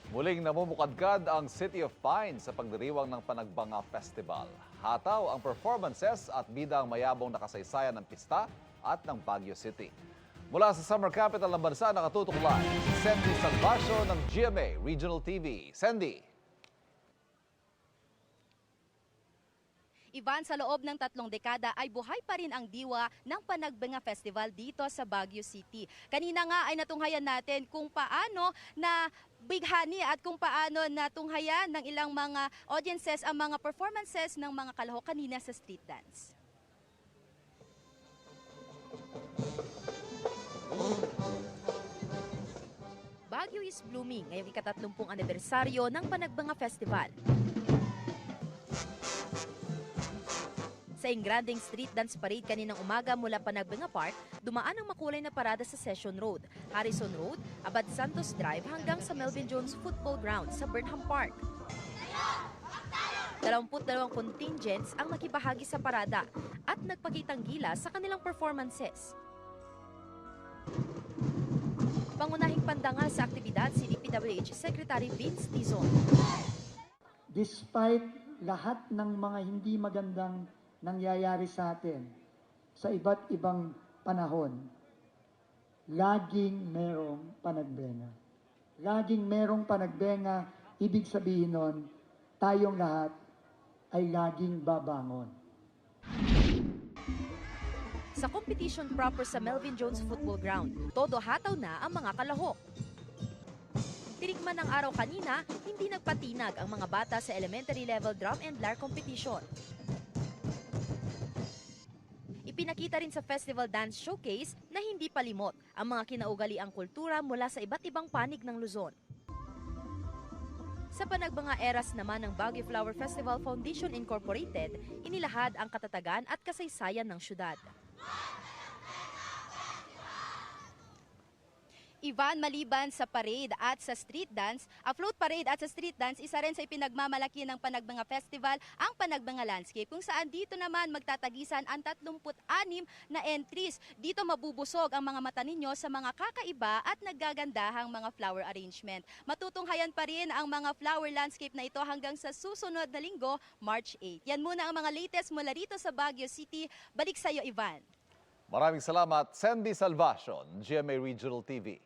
Muling namumukadkad ang City of Pines sa pagdiriwang ng Panagbanga Festival. Hataw ang performances at bidang mayabong nakasaysayan ng pista at ng Baguio City. Mula sa summer capital ng bansa, nakatutok live si Sandy Salvacio ng GMA Regional TV. Sandy. Ivan, sa loob ng 3 dekada ay buhay pa rin ang diwa ng Panagbanga Festival dito sa Baguio City. Kanina nga ay natunghayan natin kung paano na bighani at kung paano natunghayan ng ilang mga audiences ang mga performances ng mga kalahok kanina sa street dance. Baguio is blooming ngayong ika-30 anibersaryo ng Panagbanga Festival. Sa Ingranding Street Dance Parade kaninang umaga mula Panagbanga Park, dumaan ang makulay na parada sa Session Road, Harrison Road, Abad Santos Drive hanggang sa Melvin Jones Football Ground sa Burnham Park. 22 contingents ang nakibahagi sa parada at nagpakitang gilas sa kanilang performances. Pangunahing pandangal sa aktibidad si DPWH Secretary Vince Tizon. Despite lahat ng mga hindi magandang nangyayari sa atin sa iba't ibang panahon, laging merong panagbenga. Laging merong panagbenga, ibig sabihin nun, tayong lahat ay laging babangon. Sa competition proper sa Melvin Jones Football Ground, todo hataw na ang mga kalahok. Tinigman ng araw kanina, hindi nagpatinag ang mga bata sa elementary level drum and lyre competition. Ipinakita rin sa Festival Dance Showcase na hindi palimot ang mga kinaugaliang kultura mula sa iba't ibang panig ng Luzon. Sa Panagbanga Eras naman ng Baguio Flower Festival Foundation Incorporated, inilahad ang katatagan at kasaysayan ng syudad. Ivan, maliban sa parade at sa street dance, a float parade at sa street dance, isa rin sa ipinagmamalaki ng Panagbanga Festival ang Panagbanga Landscape, kung saan dito naman magtatagisan ang 36 na entries. Dito mabubusog ang mga mata ninyo sa mga kakaiba at naggagandahang mga flower arrangement. Matutunghayan pa rin ang mga flower landscape na ito hanggang sa susunod na linggo, March 8. Yan muna ang mga latest mula rito sa Baguio City. Balik sa iyo, Ivan. Maraming salamat, Sandy Salvacion, GMA Regional TV.